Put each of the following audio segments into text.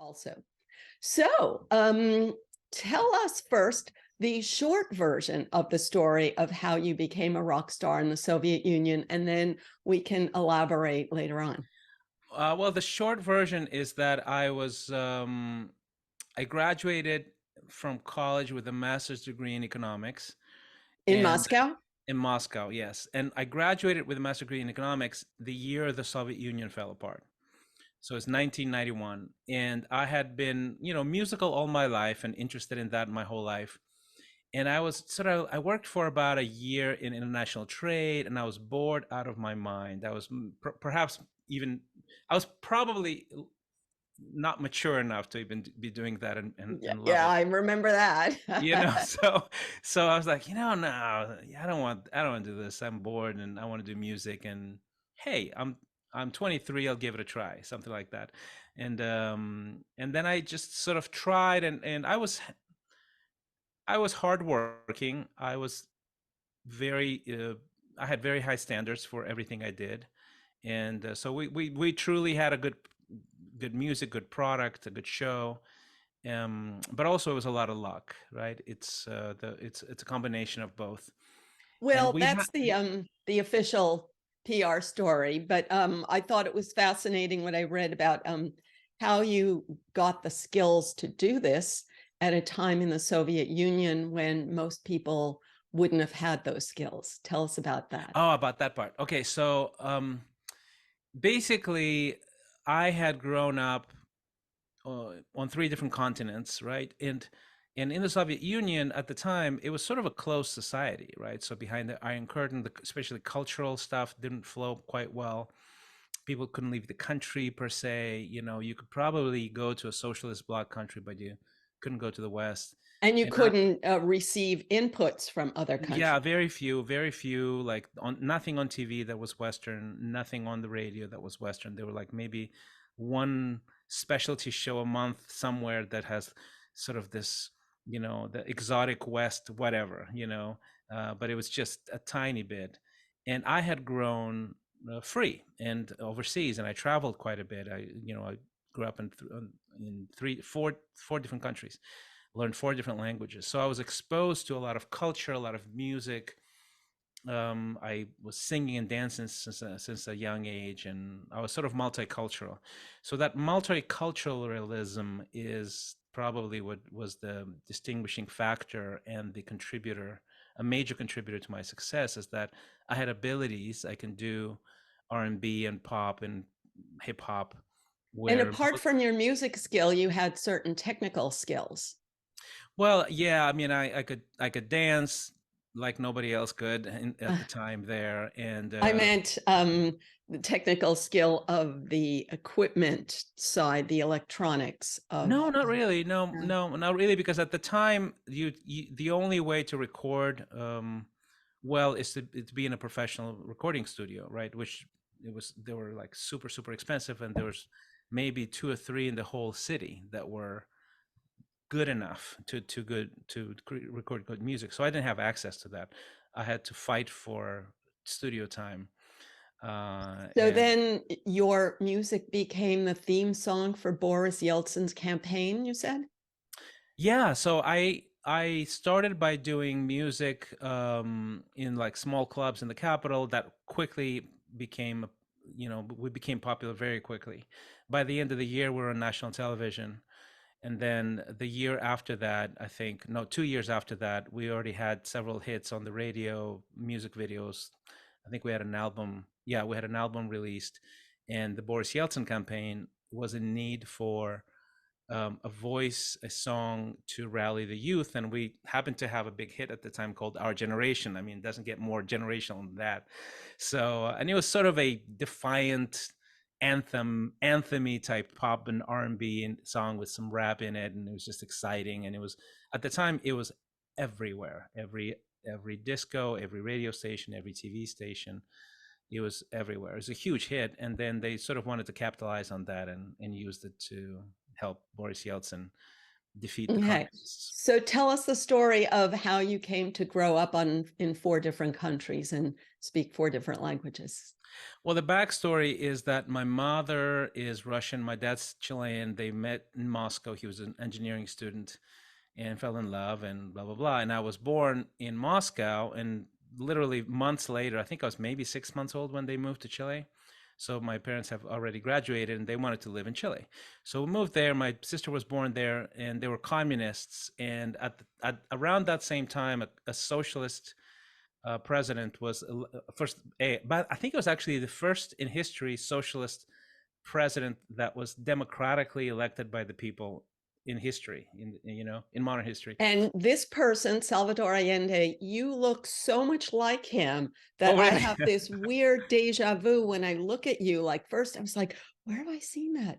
also. So, tell us first the short version of the story of how you became a rock star in the Soviet Union, and then we can elaborate later on. Well, the short version is that I graduated from college with a master's degree in economics In and Moscow? in Moscow, yes. And I graduated with a master's degree in economics the year the Soviet Union fell apart. So it's 1991. And I had been, musical all my life and interested in that my whole life. And I worked for about a year in international trade, and I was bored out of my mind. I was perhaps even, I was probably not mature enough to even be doing that Yeah, and love yeah, it. I remember that. So I was like, no, I don't want to do this. I'm bored and I want to do music. And hey, I'm 23. I'll give it a try, something like that. And then I just sort of tried, and I was hardworking. Very, I had very high standards for everything I did, and so we truly had a good music, good product, a good show. But also it was a lot of luck, right? It's a combination of both. And Well, we had that's the official PR story, but I thought it was fascinating when I read about how you got the skills to do this at a time in the Soviet Union when most people wouldn't have had those skills. Tell us about that. oh, about that part. Okay, so basically I had grown up on three different continents, right? And in the Soviet Union at the time, it was sort of a closed society, right? So behind the Iron Curtain, especially cultural stuff didn't flow quite well. People couldn't leave the country per se. You could probably go to a socialist bloc country, but you couldn't go to the West. And you And I, couldn't receive inputs from other yeah, countries. very few, like nothing on TV that was Western, nothing on the radio that was Western. There were like maybe one specialty show a month somewhere that has sort of this, the exotic West, whatever, but it was just a tiny bit. And I had grown free and overseas, and I traveled quite a bit. I grew up in four different countries, learned four different languages. So I was exposed to a lot of culture, a lot of music. I was singing and dancing since a young age, and I was sort of multicultural. So that multiculturalism is probably what was the distinguishing factor and the contributor, a major contributor to my success, is that I had abilities. I can do R&B and pop and hip hop, And where apart from your music skill, you had certain technical skills. well, yeah, I mean, I could dance like nobody else could at the time there, and I meant the technical skill of the equipment side, the electronics of. no, not really, no, no, not really, because at the time, the only way to record well is to be in a professional recording studio, right? Which they were like super expensive, and there was maybe two or three in the whole city that were good enough to record good music. So I didn't have access to that. I had to fight for studio time. So And then your music became the theme song for Boris Yeltsin's campaign, you said? yeah, so I started by doing music in like small clubs in the capital that quickly became, we became popular very quickly. By the end of the year, we were on national television. And then the year after that, I think, no, 2 years after that, we already had several hits on the radio, music videos. I think we had an album. Yeah, we had an album released. And the Boris Yeltsin campaign was in need for a voice, a song to rally the youth. And we happened to have a big hit at the time called Our Generation. I mean, it doesn't get more generational than that. So, and it was sort of a defiant anthemy type pop and R&B and song with some rap in it. And it was just exciting. And it was, at the time, it was everywhere, every disco, every radio station, every TV station. It was everywhere. It was a huge hit, and then they sort of wanted to capitalize on that and used it to help Boris Yeltsin defeat the Okay. communists. So tell us the story of how you came to grow up in 4 different countries and speak 4 different languages. Well, the backstory is that my mother is Russian, my dad's Chilean. They met in Moscow. He was an engineering student and fell in love and blah blah blah. And I was born in Moscow, and literally months later, I think I was maybe 6 months old when they moved to Chile. So my parents have already graduated, and they wanted to live in Chile. So we moved there. My sister was born there, and they were communists. And around that same time, a socialist president was but I think it was actually the first in history socialist president that was democratically elected by the people in history, in modern history. And this person, Salvador Allende, you look so much like him that Oh, I really? have this weird deja vu when I look at you. Like, first, I was like, where have I seen that?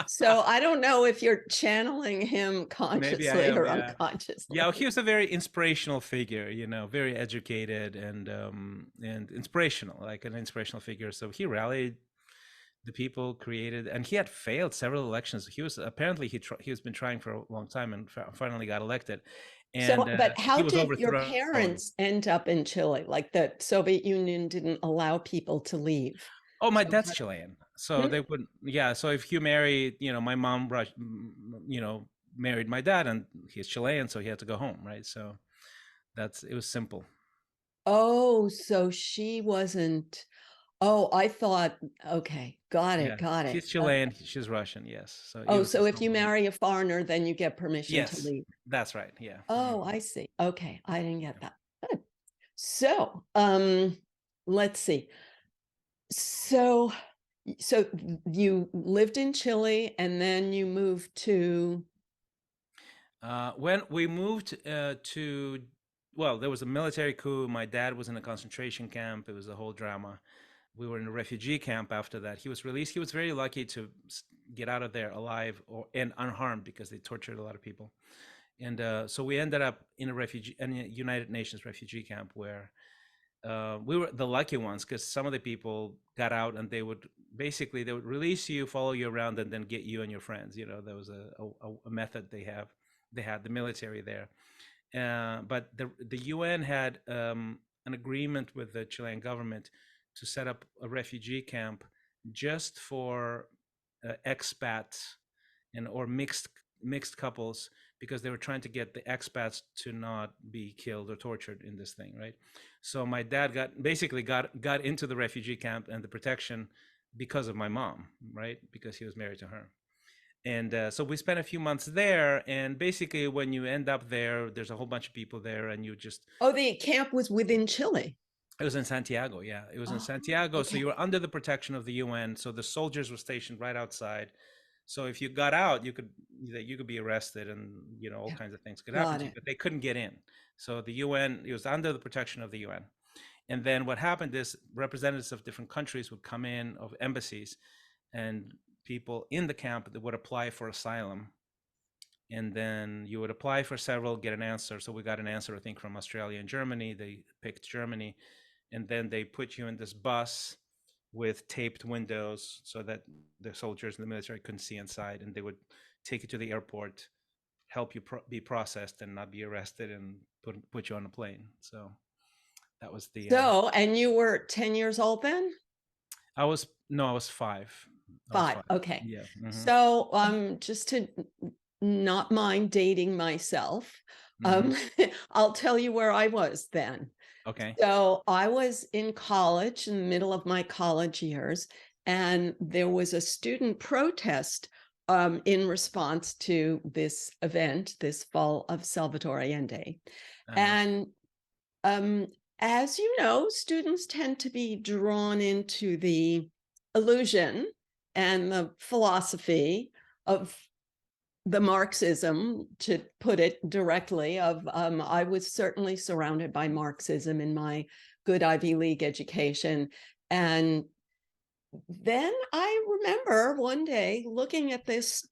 So I don't know if you're channeling him Maybe I consciously am, or yeah. Yeah, he unconsciously. was a very inspirational figure, very educated and inspirational, like an inspirational figure. So he rallied the people, created, and he had failed several elections. He was apparently he has been trying for a long time and finally got elected, So, and but he how was did your overthrown. parents end up in Chile? Like the Soviet Union didn't allow people to leave. Oh, my So, dad's Chilean, so hmm? they wouldn't. Yeah, so if you marry, my mom, married my dad, and he's Chilean, so he had to go home, right? So it was simple. Oh, so she wasn't. Oh, I thought, okay, got it, Yeah, got it. he's Chilean, she's Russian, yes. So it Oh, was so his if you home. marry a foreigner, then you get permission to Yes, leave. that's right. Yeah. Oh, Mhm. I see. Okay, I didn't get that. Good. So, let's see. So, you lived in Chile and then you moved to. When we moved well, there was a military coup. My dad was in a concentration camp. It was a whole drama. We were in a refugee camp after that. He was released. He was very lucky to get out of there alive and unharmed because they tortured a lot of people. And so we ended up in a United Nations refugee camp where we were the lucky ones because some of the people got out and they would release you, follow you around, and then get you and your friends. There was a method they had the military there. But the UN had an agreement with the Chilean government to set up a refugee camp just for expats and or mixed couples, because they were trying to get the expats to not be killed or tortured in this thing, right? So my dad got into the refugee camp and the protection because of my mom, right? Because he was married to her. And so we spent a few months there, and basically when you end up there, there's a whole bunch of people there, and you just Oh, the camp was within Chile. it was in Santiago. Yeah, it was in Oh, Santiago. So okay. you were under the protection of the UN. So the soldiers were stationed right outside. So if you got out, you could be arrested, and all Yeah, kinds of things could happen got to you. it. But they couldn't get in. So the UN, it was under the protection of the UN. And then what happened is representatives of different countries would come in, of embassies, and people in the camp that would apply for asylum. And then you would apply for several, get an answer. So we got an answer, I think, from Australia and Germany. They picked Germany, and then they put you in this bus with taped windows so that the soldiers in the military couldn't see inside, and they would take you to the airport, help you be processed and not be arrested, and put you on a plane. So that was the So, and you were 10 years old then? I was no, I was 5. I was 5. 5. Okay. Yeah. So, just to not mind dating myself, Hmm. I'll tell you where I was then. Okay. So I was in college, in the middle of my college years, and there was a student protest in response to this event, this fall of Salvador Allende. Uh-huh. And um, as you know, students tend to be drawn into the illusion and the philosophy of the Marxism, to put it directly, of I was certainly surrounded by Marxism in my good Ivy League education. And then I remember one day looking at this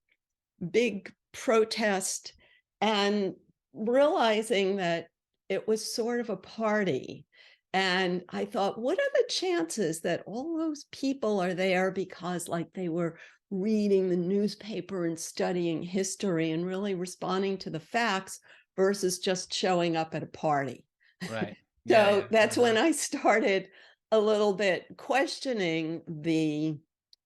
big protest and realizing that it was sort of a party. And I thought, what are the chances that all those people are there because, like, they were reading the newspaper and studying history and really responding to the facts versus just showing up at a party. Right. Yeah, So yeah. that's Uh-huh. when I started a little bit questioning the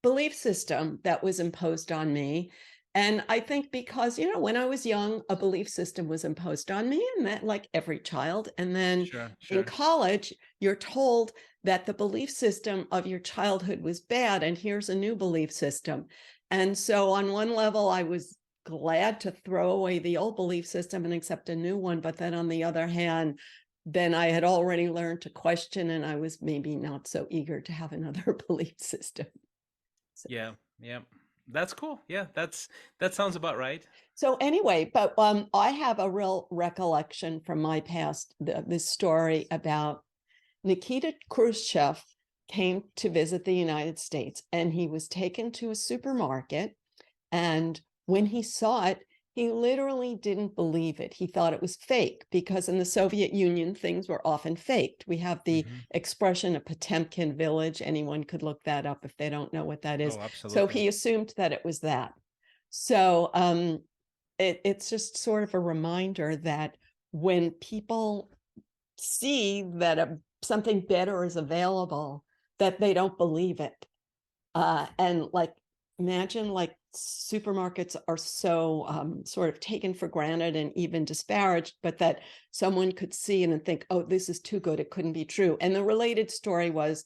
belief system that was imposed on me. And I think because, when I was young, a belief system was imposed on me, and that, like every child. And then Sure, in sure. college, you're told that the belief system of your childhood was bad, and here's a new belief system. And so, on one level, I was glad to throw away the old belief system and accept a new one. But then on the other hand, then I had already learned to question, and I was maybe not so eager to have another belief system. So, Yeah, yeah. That's cool. Yeah, that sounds about right. so anyway, but I have a real recollection from my past, this story about Nikita Khrushchev came to visit the United States, and he was taken to a supermarket. And when he saw it, he literally didn't believe it. He thought it was fake because in the Soviet Union, things were often faked. We have the Hmm. expression a Potemkin village. Anyone could look that up if they don't know what that is. Oh, So absolutely. he assumed that it was that. So it's just sort of a reminder that when people see that something better is available, that they don't believe it. And like, imagine like supermarkets are so sort of taken for granted and even disparaged, but that someone could see it and think, oh, this is too good, it couldn't be true. And the related story was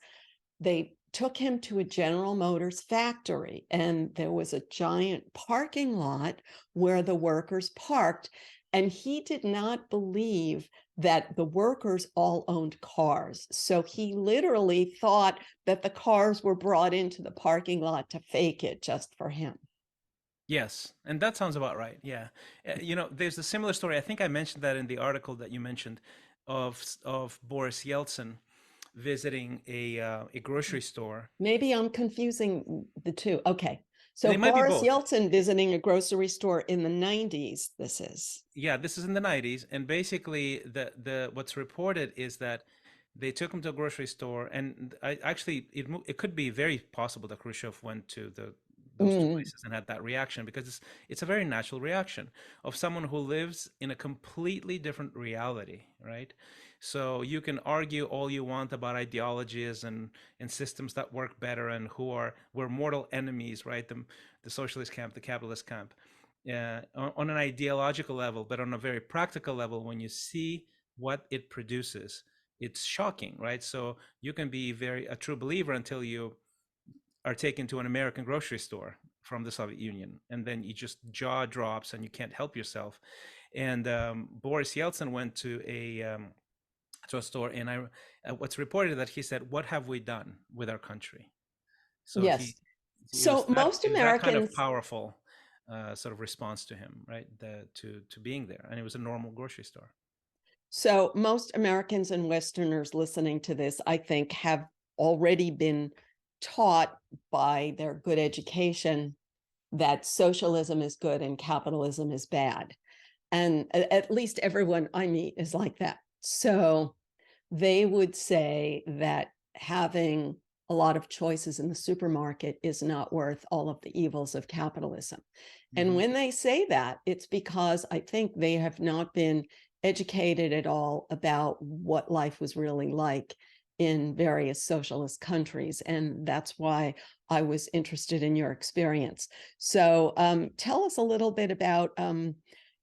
they took him to a General Motors factory, and there was a giant parking lot where the workers parked. And he did not believe that the workers all owned cars. So he literally thought that the cars were brought into the parking lot to fake it just for him. Yes, and that sounds about right. Yeah. There's a similar story. I think I mentioned that in the article that you mentioned of Boris Yeltsin visiting a grocery store. Maybe I'm confusing the two. Okay. So They might be Boris both. Yeltsin visiting a grocery store in the 90s, this is. Yeah, this is in the 90s, and basically the what's reported is that they took him to a grocery store, and it could be very possible that Khrushchev went to those two Mm. places and had that reaction, because it's a very natural reaction of someone who lives in a completely different reality, right? So you can argue all you want about ideologies and systems that work better and we're mortal enemies, right? The socialist camp, the capitalist camp, on an ideological level, but on a very practical level, when you see what it produces, it's shocking, right? So you can be a true believer until you are taken to an American grocery store from the Soviet Union, and then you just jaw drops and you can't help yourself. And Boris Yeltsin went to a store, and what's reported that he said, "What have we done with our country?" So Yes. So most it was that kind of Americans, powerful sort of response to him, right? To being there, and it was a normal grocery store. so most Americans and Westerners listening to this, I think, have already been taught by their good education that socialism is good and capitalism is bad. And at least everyone I meet is like that. So they would say that having a lot of choices in the supermarket is not worth all of the evils of capitalism. And Hmm. when they say that, it's because I think they have not been educated at all about what life was really like in various socialist countries. And that's why I was interested in your experience. So tell us a little bit about,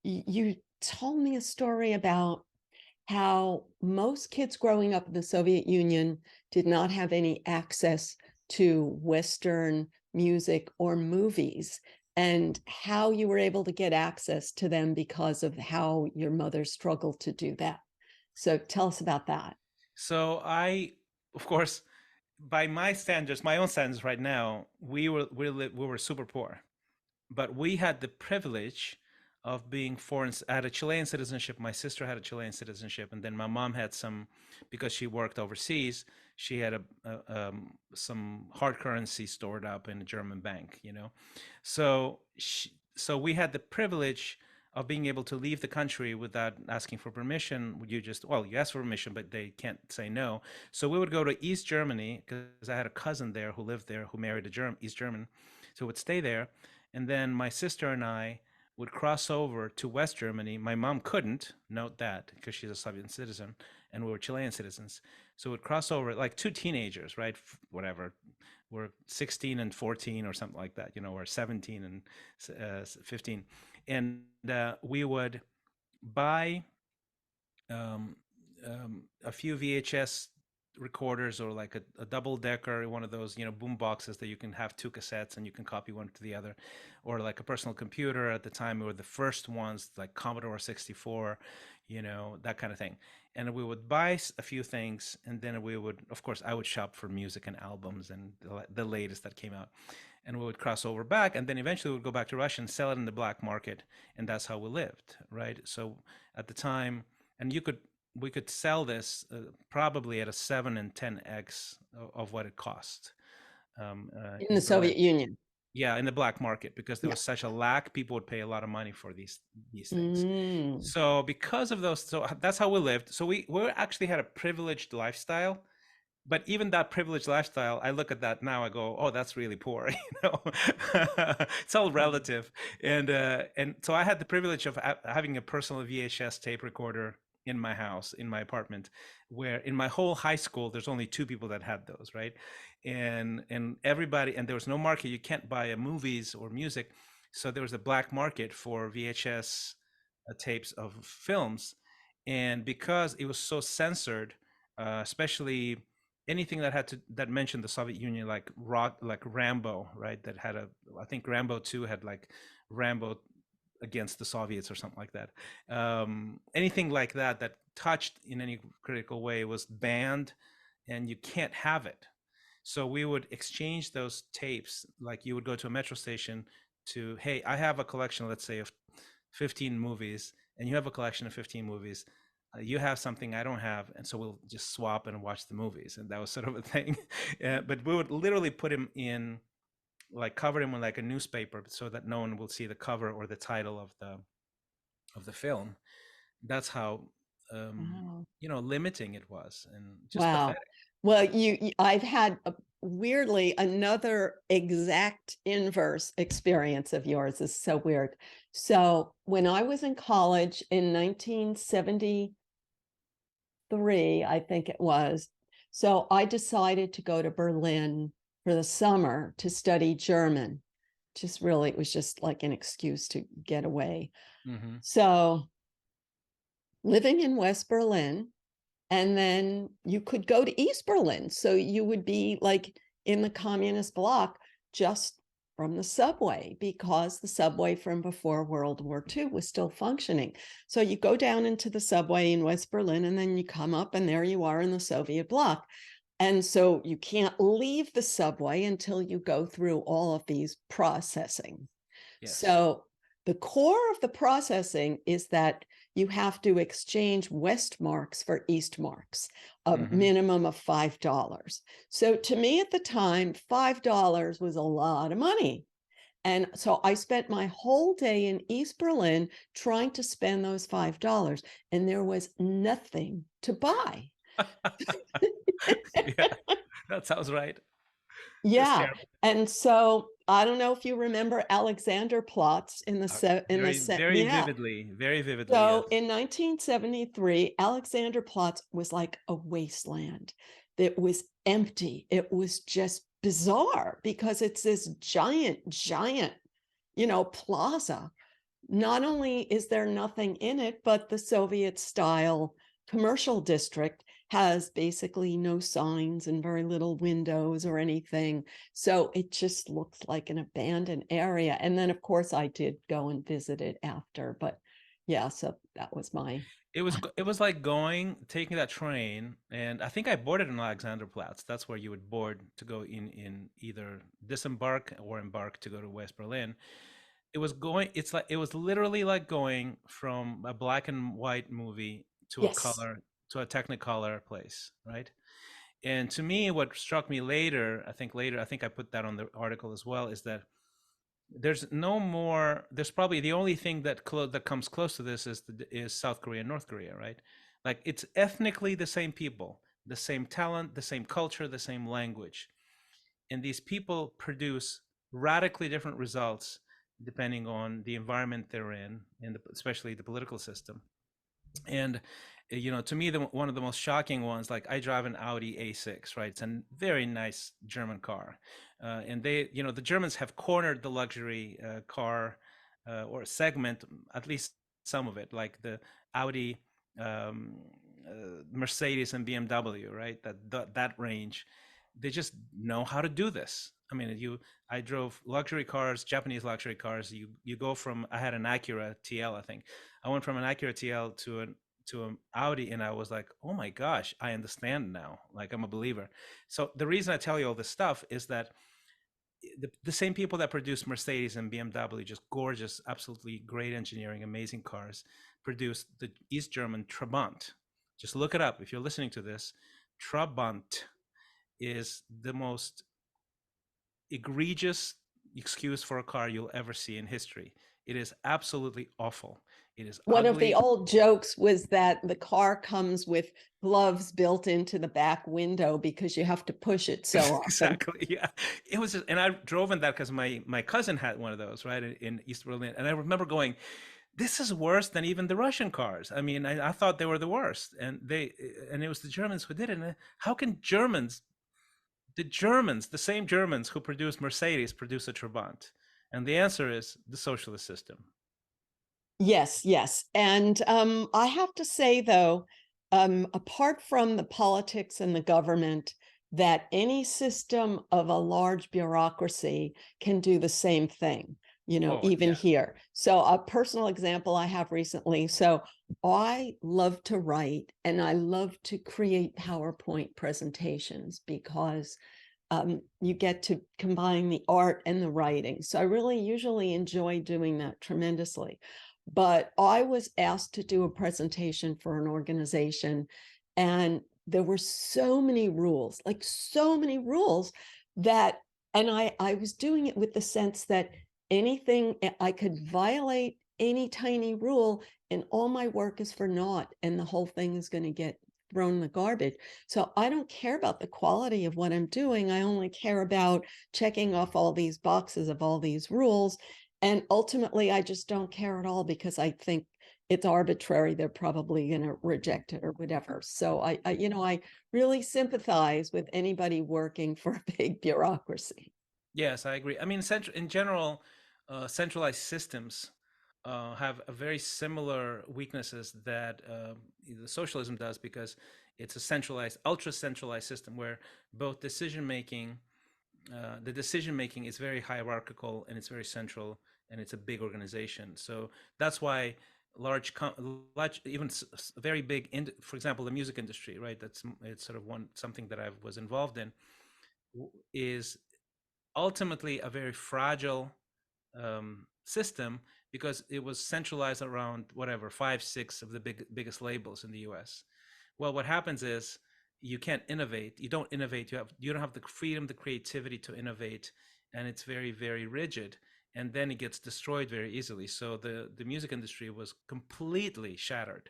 you told me a story about how most kids growing up in the Soviet Union did not have any access to Western music or movies, and how you were able to get access to them because of how your mother struggled to do that. So tell us about that. So of course, by my standards, my own standards right now, we were super poor, but we had the privilege of being foreign. I had a Chilean citizenship. My sister had a Chilean citizenship, and then my mom had some, because she worked overseas. She had some hard currency stored up in a German bank, So we had the privilege of being able to leave the country without asking for permission. You ask for permission, but they can't say no. So we would go to East Germany, because I had a cousin there who lived there, who married a East German. So it would stay there. And then my sister and I would cross over to West Germany. My mom couldn't, note that, because she's a Soviet citizen and we were Chilean citizens. So we'd cross over like two teenagers, right? Whatever. We're 16 and 14 or something like that, or 17 and 15. And we would buy um, a few VHS recorders or like a double decker, one of those, boom boxes that you can have two cassettes and you can copy one to the other, or like a personal computer. At the time, we were the first ones, like Commodore 64, that kind of thing. And we would buy a few things, and then we would, of course, I would shop for music and albums and the latest that came out. And we would cross over back, and then eventually we would go back to Russia and sell it in the black market, and that's how we lived, right? So at the time, and we could sell this probably at a 7 and 10x of what it cost In the in Berlin. Soviet Union. Yeah, in the black market, because there Yeah. was such a lack, people would pay a lot of money for these things. Mm. So because of those, so that's how we lived. So we actually had a privileged lifestyle, but even that privileged lifestyle, I look at that now, I go, oh, that's really poor. It's all relative. And so I had the privilege of having a personal VHS tape recorder in my house, in my apartment, where in my whole high school there's only two people that had those, right? And everybody, and there was no market, you can't buy movies or music, so there was a black market for VHS tapes of films. And because it was so censored, especially anything that mentioned the Soviet Union, like rock, like Rambo, right? That had I think Rambo 2 had like Rambo against the Soviets or something like that. Anything like that touched in any critical way was banned, and you can't have it. So we would exchange those tapes. Like you would go to a metro station to, hey, I have a collection, let's say, of 15 movies, and you have a collection of 15 movies. You have something I don't have, and so we'll just swap and watch the movies. And that was sort of a thing. But we would literally put him in, like cover him with like a newspaper so that no one will see the cover or the title of the film. That's how Wow. limiting it was, and just Wow. pathetic. Well, I've had weirdly another exact inverse experience of yours. Is so weird. So when I was in college in 1973, I think it was, so I decided to go to Berlin for the summer to study German. Just really, it was just like an excuse to get away. Mm-hmm. So living in West Berlin, and then you could go to East Berlin. So you would be like in the communist bloc just from the subway, because the subway from before World War II was still functioning. So you go down into the subway in West Berlin, and then you come up, and there you are in the Soviet bloc. And so you can't leave the subway until you go through all of these processing. Yes. So the core of the processing is that you have to exchange West marks for East marks, a minimum of $5. So to me at the time, $5 was a lot of money. And so I spent my whole day in East Berlin trying to spend those $5, and there was nothing to buy. Yeah, that sounds right. It's Yeah. terrible. And so I don't know if you remember Alexanderplatz in Very, very yeah. vividly, very vividly, yes. So in 1973, Alexanderplatz was like a wasteland. It was empty. It was just bizarre because it's this giant, plaza. Not only is there nothing in it, but the Soviet style commercial district has basically no signs and very little windows or anything. So it just looks like an abandoned area. And then, of course, I did go and visit it after. But yeah, so that was my. It was like taking that train, and I think I boarded in Alexanderplatz. That's where you would board to go in either disembark or embark to go to West Berlin. It was literally like going from a black and white movie to Yes. to a Technicolor place, right? And to me, what struck me later, I think I put that on the article as well, is that there's probably the only thing that comes close to this is South Korea and North Korea, right? Like it's ethnically the same people, the same talent, the same culture, the same language, and these people produce radically different results depending on the environment they're in, and especially the political system. And to me, one of the most shocking ones, like I drive an Audi A6, right? It's a very nice German car, and the Germans have cornered the luxury car or segment, at least some of it, like the Audi, um, Mercedes, and BMW, right? That range, they just know how to do this. I mean, I drove luxury cars, Japanese luxury cars. You go from, I had an Acura TL, I think. I went from an Acura TL to an Audi, and I was like, oh my gosh, I understand now. Like, I'm a believer. So the reason I tell you all this stuff is that the same people that produce Mercedes and BMW, just gorgeous, absolutely great engineering, amazing cars, produce the East German Trabant. Just look it up if you're listening to this. Trabant is the most egregious excuse for a car you'll ever see in history. It is absolutely awful. It is One of the ugly. old jokes was that the car comes with gloves built into the back window because you have to push it so often. Exactly. Yeah. It was just, and I drove in that because my cousin had one of those, right, in East Berlin. And I remember going, this is worse than even the Russian cars. I mean, I thought they were the worst. And it was the Germans who did it. And how can the same Germans who produce Mercedes, produce a Trabant? And the answer is the socialist system. Yes, yes. And I have to say, though, apart from the politics and the government, that any system of a large bureaucracy can do the same thing, Oh, even yeah. here. So, a personal example I have recently. So, I love to write and I love to create PowerPoint presentations because you get to combine the art and the writing. So I really usually enjoy doing that tremendously. But I was asked to do a presentation for an organization, and there were so many rules, like so many rules that, and I was doing it with the sense that anything I could violate any tiny rule and all my work is for naught and the whole thing is going to get thrown in the garbage. So I don't care about the quality of what I'm doing. I only care about checking off all these boxes of all these rules. And ultimately, I just don't care at all because I think it's arbitrary. They're probably going to reject it or whatever. So I really sympathize with anybody working for a big bureaucracy. Yes, I agree. I mean, in general, centralized systems have a very similar weaknesses that the socialism does, because it's a centralized, ultra centralized system where both the decision making is very hierarchical and it's very central, and it's a big organization. So that's why even very big, for example, the music industry, right? It's sort of something that I was involved in, is ultimately a very fragile system, because it was centralized around whatever 5, 6 of the biggest labels in the U.S. Well, what happens is you can't innovate. You don't innovate. You don't have the freedom, the creativity to innovate, and it's very, very rigid. And then it gets destroyed very easily. So the music industry was completely shattered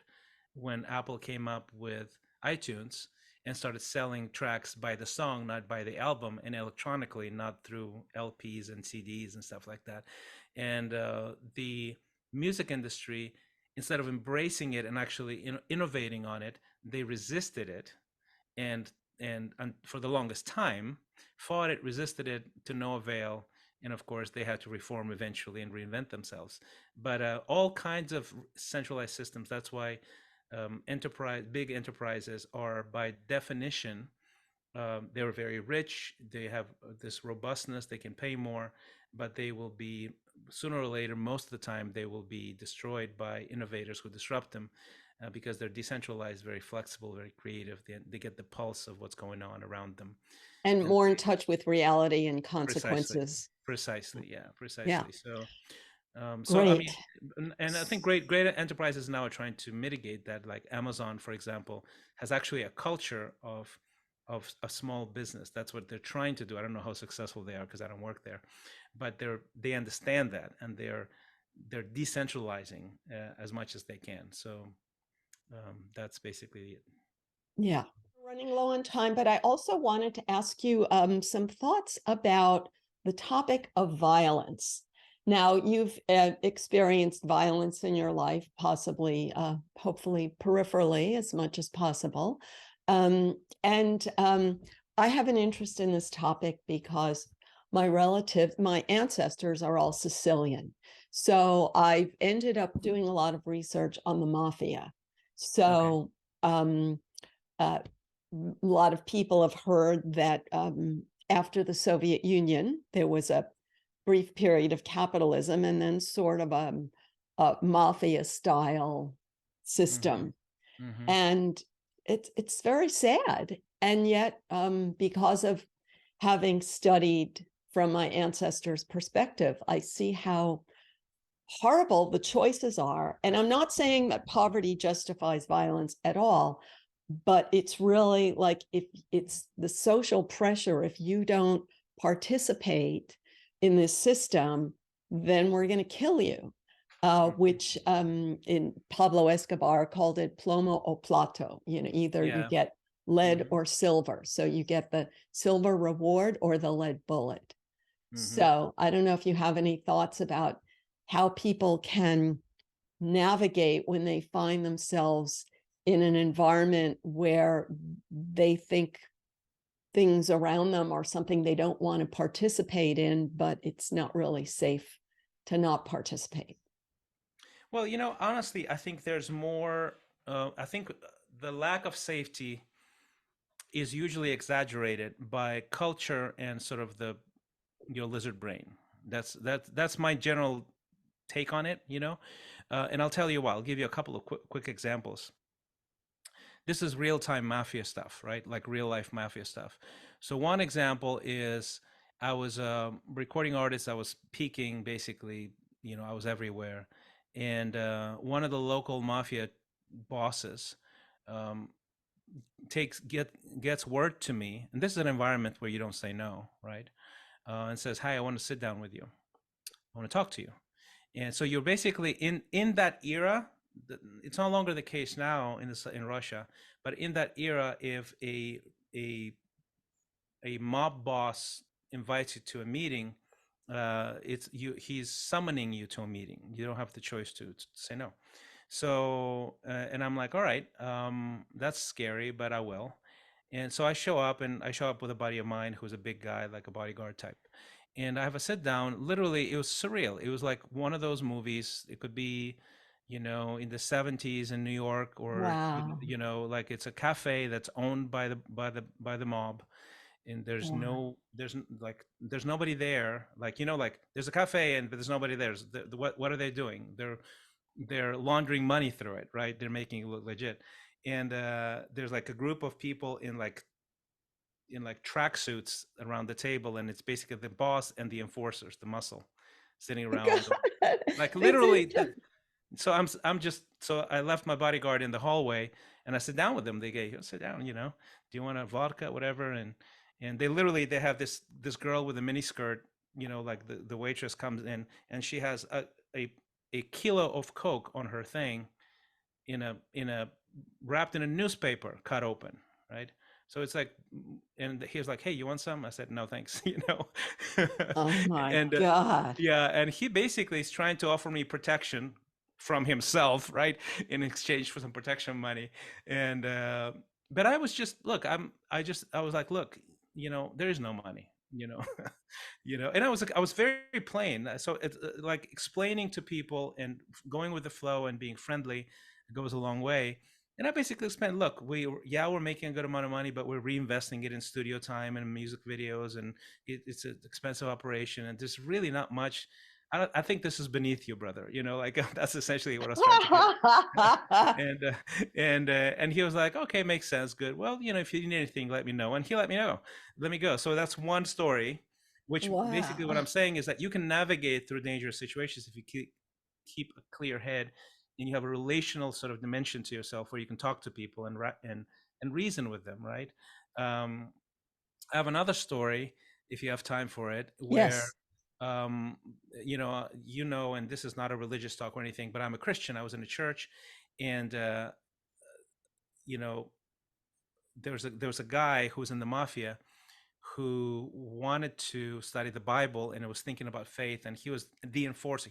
when Apple came up with iTunes and started selling tracks by the song, not by the album, and electronically, not through LPs and CDs and stuff like that. And the music industry, instead of embracing it and actually innovating on it, they resisted it, and for the longest time fought it, resisted it to no avail. And of course, they had to reform eventually and reinvent themselves. But all kinds of centralized systems. That's why big enterprises are by definition, they're very rich. They have this robustness. They can pay more, but they will be, sooner or later, most of the time, they will be destroyed by innovators who disrupt them, because they're decentralized, very flexible, very creative. They get the pulse of what's going on around them. And And more in touch with reality and precisely, consequences. precisely, yeah, Yeah, precisely. So I mean, great. and I think great enterprises now are trying to mitigate that. Like Amazon, for example, has actually a culture of a small business. That's what they're trying to do. I don't know how successful they are because I don't work there, but they understand that, and they're decentralizing as much as they can. So that's basically it. Yeah. We're running low on time, but I also wanted to ask you some thoughts about the topic of violence. Now, you've experienced violence in your life, possibly, hopefully peripherally as much as possible. And I have an interest in this topic because my ancestors are all Sicilian. So I've ended up doing a lot of research on the mafia. Okay. So a lot of people have heard that after the Soviet Union, there was a brief period of capitalism and then sort of a mafia style Mm-hmm. system. Mm-hmm. And it's very sad. And yet, because of having studied from my ancestors' perspective, I see how horrible the choices are. And I'm not saying that poverty justifies violence at all, but it's really like if it's the social pressure, if you don't participate in this system, then we're going to kill you. Mm-hmm. Which in Pablo Escobar called it plomo o plato. Either you Yeah. get lead Mm-hmm. or silver. So you get the silver reward or the lead bullet. Mm-hmm. So I don't know if you have any thoughts about how people can navigate when they find themselves in an environment where they think things around them are something they don't want to participate in, but it's not really safe to not participate. Well, honestly, I think there's more. I think the lack of safety is usually exaggerated by culture and sort of the your lizard brain. That's my general take on it. And I'll tell you why. I'll give you a couple of quick examples. This is real time mafia stuff, right? Like real life mafia stuff. So one example is I was a recording artist. I was peaking basically. I was everywhere, and one of the local mafia bosses um, gets word to me, and this is an environment where you don't say no, right? And says, "Hi, I want to sit down with you. I want to talk to you." And so you're basically in that era. It's no longer the case now in Russia, but in that era, if a a mob boss invites you to a meeting, he's summoning you to a meeting. You don't have the choice to say no. So and I'm like, all right, that's scary, but I will. And so I show up, and I show up with a buddy of mine who's a big guy, like a bodyguard type. And I have a sit down. Literally, it was surreal. It was like one of those movies. It could be, in the 70s in New York, or Wow. like it's a cafe that's owned by the mob, and Wow. there's nobody there. Like, like there's a cafe, but there's nobody there. What are they doing? They're laundering money through it, right? They're making it look legit. And there's like a group of people in like tracksuits around the table, and it's basically the boss and the enforcers, the muscle, sitting around, God, like this is literally. just So I'm just so I left my bodyguard in the hallway, and I sit down with them. They go, sit down. Do you want a vodka, whatever? And they have this girl with a mini skirt. Like the waitress comes in, and she has a a kilo of coke on her thing, in a wrapped in a newspaper, cut open, right? So it's like, and he was like, "Hey, you want some?" I said, "No, thanks." oh my And God. yeah, and he basically is trying to offer me protection from himself, right, in exchange for some protection money. And but I was just, look, I was like, look, there is no money, and I was very plain. So it's like explaining to people and going with the flow and being friendly goes a long way. And I basically explained, look, we're making a good amount of money, but we're reinvesting it in studio time and music videos, and it's an expensive operation, and there's really not much. I think this is beneath you, brother. Like that's essentially what I was trying to get. and and he was like, okay, makes sense, good. Well, if you need anything, let me know. And he let me know. Let me go. So that's one story, which basically what Wow. I'm saying is that you can navigate through dangerous situations if you keep a clear head, and you have a relational sort of dimension to yourself where you can talk to people and reason with them, right? um, I have another story, if you have time for it, where Yes. um, and this is not a religious talk or anything, but I'm a Christian. I was in a church, and you know there was a guy who was in the mafia, who wanted to study the Bible and was thinking about faith, and he was the enforcer.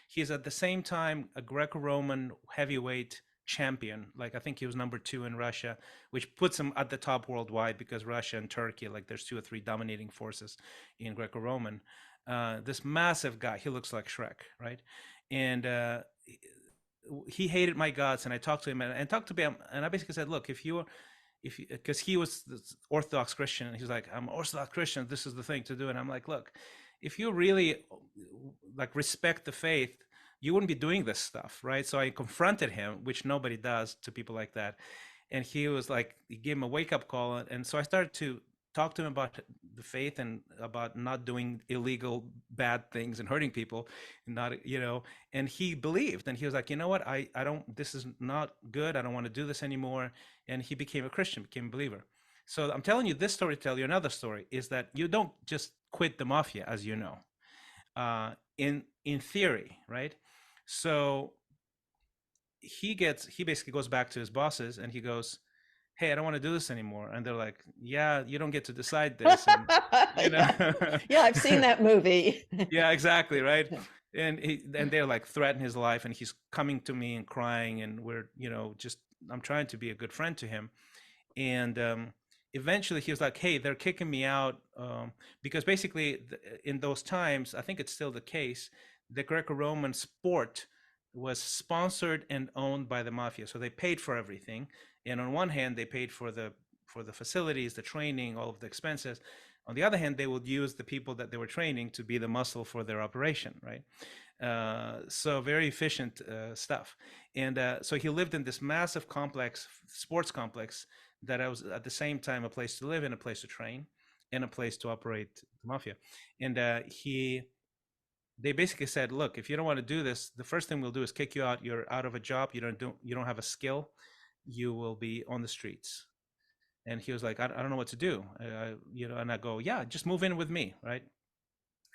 He's at the same time a Greco-Roman heavyweight champion. Like I think he was number 2 in Russia, which puts him at the top worldwide, because Russia and Turkey, like there's 2 or 3 dominating forces in Greco-Roman. This massive guy, he looks like Shrek, right? And he hated my guts, and I talked to him and talked to him, and I basically said, look, because he was this Orthodox Christian, and he's like, I'm Orthodox Christian, this is the thing to do. And I'm like, look, if you really like respect the faith, you wouldn't be doing this stuff, right? So I confronted him, which nobody does to people like that. And he was like, he gave him a wake-up call. And so I started to talk to him about the faith and about not doing illegal bad things and hurting people, and not, and he believed, and he was like, you know what, I don't, this is not good, I don't want to do this anymore. And he became a Christian, became a believer. So I'm telling you this story to tell you another story, is that you don't just quit the mafia, as you know, in theory, right? So he basically goes back to his bosses and he goes, hey, I don't want to do this anymore. And they're like, yeah, you don't get to decide this. And, Yeah, I've seen that movie. Yeah, exactly. Right. And they're like threatening his life, and he's coming to me and crying, and we're, I'm trying to be a good friend to him. And eventually he was like, hey, they're kicking me out, because basically in those times, I think it's still the case, the Greco-Roman sport was sponsored and owned by the mafia. So they paid for everything. And on one hand, they paid for the facilities, the training, all of the expenses. On the other hand, they would use the people that they were training to be the muscle for their operation, right? So very efficient stuff. And so he lived in this massive complex, sports complex, that was at the same time a place to live and a place to train and a place to operate the mafia. And they basically said, look, if you don't want to do this, the first thing we'll do is kick you out. You're out of a job. You don't have a skill. You will be on the streets. And he was like, I don't know what to do. And I go, yeah, just move in with me. Right.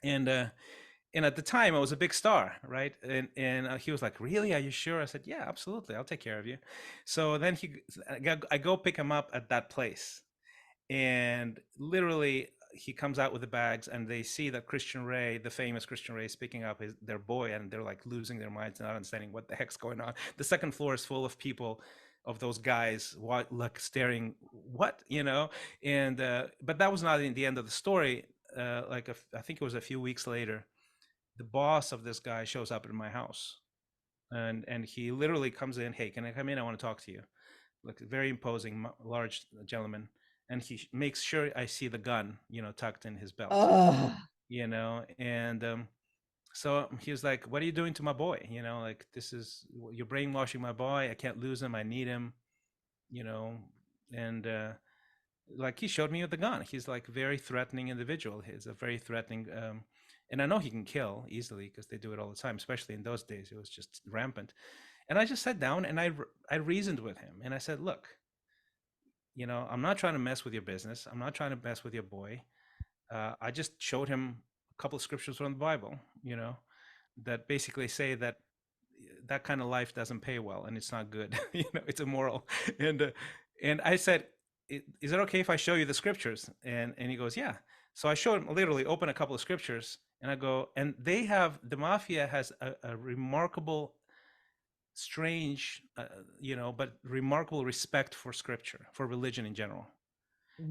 And at the time I was a big star. Right. And he was like, really? Are you sure? I said, yeah, absolutely. I'll take care of you. So then I go pick him up at that place. And literally he comes out with the bags, and they see that Christian Ray, the famous Christian Ray, is picking up their boy, and they're like losing their minds, not understanding what the heck's going on. The second floor is full of people, of those guys, like staring, what, and but that was not in the end of the story. I think it was a few weeks later, the boss of this guy shows up at my house, and he literally comes in, hey, can I come in? I want to talk to you. Like a very imposing, large gentleman. And he makes sure I see the gun, tucked in his belt, and so he was like, what are you doing to my boy? Like, this is, you're brainwashing my boy. I can't lose him. I need him, and like he showed me with the gun. He's like a very threatening individual. He's a very threatening, and I know he can kill easily because they do it all the time, especially in those days. It was just rampant. And I just sat down and I reasoned with him, and I said, look, I'm not trying to mess with your business. I'm not trying to mess with your boy. I just showed him a couple of scriptures from the Bible, that basically say that that kind of life doesn't pay well, and it's not good. It's immoral. And I said, is it okay if I show you the scriptures? And he goes, yeah. So I showed him, literally open a couple of scriptures, and I go, and the mafia has a remarkable, strange, but remarkable respect for scripture, for religion in general.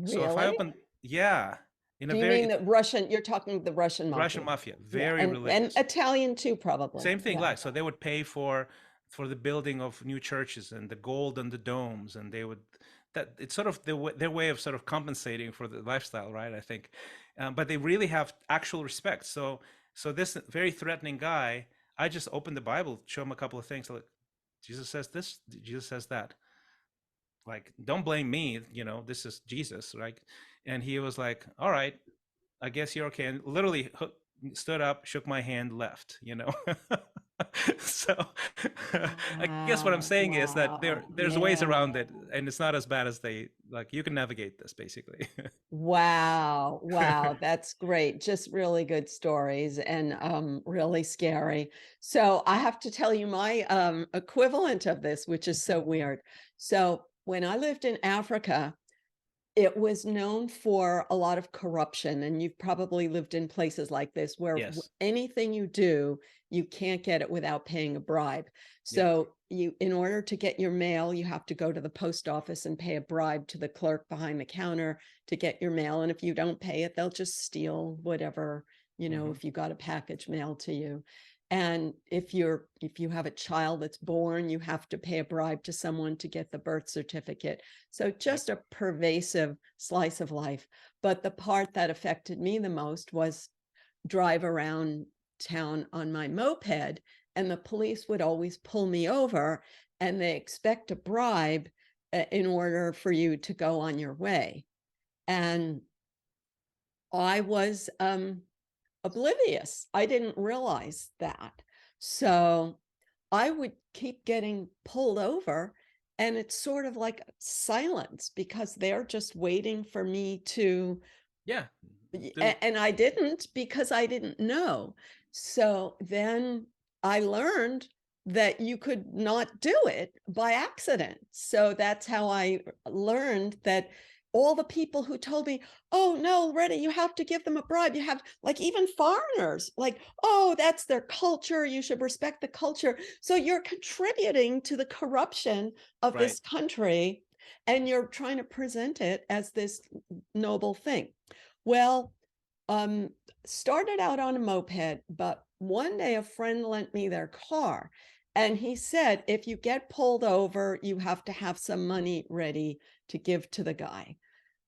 So if I Really? open, yeah, Do you mean the Russian? You're talking the Russian Russian mafia. mafia, Yeah, very and religious. Italian too, probably. Same thing, Yeah. like, so they would pay for the building of new churches and the gold and the domes, and they would, that it's sort of their way of sort of compensating for the lifestyle, right? I think, but they really have actual respect. So this very threatening guy, I just opened the Bible, show him a couple of things, like, Jesus says this, Jesus says that. Like, don't blame me, this is Jesus, right? And he was like, all right, I guess you're okay. And literally stood up, shook my hand, left, So I guess what I'm saying is that there's ways around it, and it's not as bad as you can navigate this, basically. Wow. Wow. That's great. Just really good stories, and really scary. So I have to tell you my equivalent of this, which is so weird. So when I lived in Africa, It was known for a lot of corruption, and you've probably lived in places like this where Yes. anything you do, you can't get it without paying a bribe. Yep. So you, in order to get your mail, you have to go to the post office and pay a bribe to the clerk behind the counter to get your mail. And if you don't pay it, they'll just steal whatever, Hmm. if you got a package mailed to you. And if you have a child that's born, you have to pay a bribe to someone to get the birth certificate. So Yep. just a pervasive slice of life. But the part that affected me the most was drive around town on my moped, and the police would always pull me over, and they expect a bribe in order for you to go on your way. And I was oblivious. I didn't realize that. So I would keep getting pulled over, and it's sort of like silence because they're just waiting for me to, Yeah. Do. and I didn't because I didn't know. So then I learned that you could not do it by accident. So that's how I learned that all the people who told me, "Oh no, Loretta, you have to give them a bribe. You have," like, even foreigners, like, "Oh, that's their culture. You should respect the culture." So you're contributing to the corruption of Right. this country, and you're trying to present it as this noble thing. Well, um, started out on a moped, but one day a friend lent me their car, and he said, if you get pulled over, you have to have some money ready to give to the guy.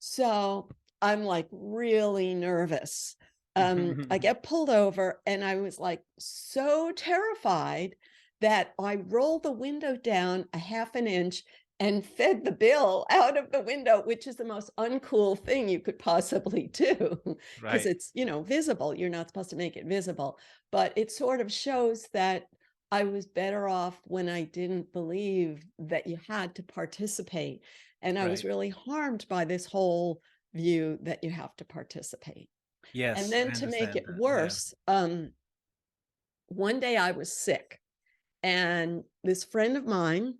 So I'm like really nervous. I get pulled over, and I was like so terrified that I rolled the window down a half an inch and fed the bill out of the window, which is the most uncool thing you could possibly do because Right. it's, visible. You're not supposed to make it visible, but it sort of shows that I was better off when I didn't believe that you had to participate. And I was Right. really harmed by this whole view that you have to participate. And Yes, then I to make understand it that. Yeah. worse, one day I was sick, and this friend of mine,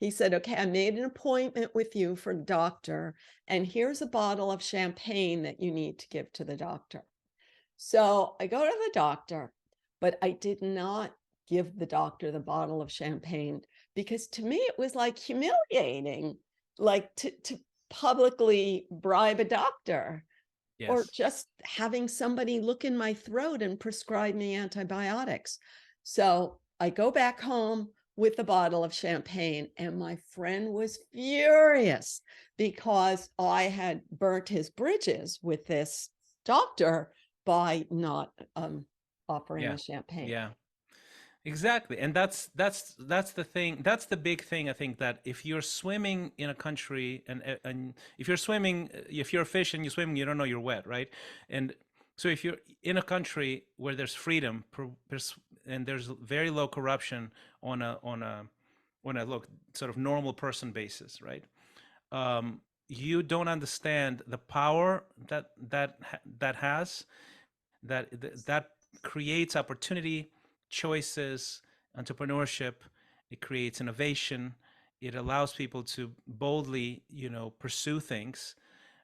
he said, "Okay, I made an appointment with you for the doctor, and here's a bottle of champagne that you need to give to the doctor." So I go to the doctor, but I did not give the doctor the bottle of champagne because to me it was like humiliating, like to publicly bribe a doctor, or Yes. just having somebody look in my throat and prescribe me antibiotics. So I go back home with a bottle of champagne, and my friend was furious because I had burnt his bridges with this doctor by not offering Yeah. the champagne. Yeah. Exactly. And that's the thing. That's the big thing, I think, that if you're swimming in a country and if you're swimming, if you're a fish and you're swimming, you don't know you're wet, right? And so if you're in a country where there's freedom and there's very low corruption on a look sort of normal person basis, right? You don't understand the power that has that creates opportunity, choices, entrepreneurship. It creates innovation. It allows people to boldly, pursue things,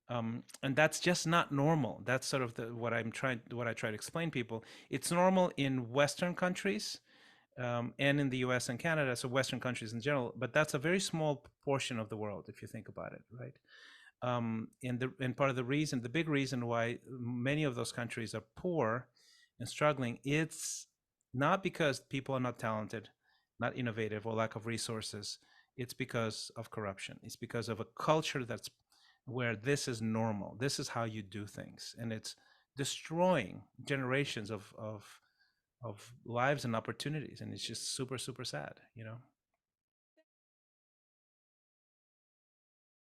and that's just not normal. That's sort of what I try to explain people. It's normal in Western countries, and in the U.S. and Canada, so Western countries in general. But that's a very small portion of the world, if you think about it, right? And part of the big reason why many of those countries are poor and struggling, it's not because people are not talented, not innovative, or lack of resources. It's because of corruption. It's because of a culture that's where this is normal. This is how you do things, and it's destroying generations of lives and opportunities. And it's just super, super sad.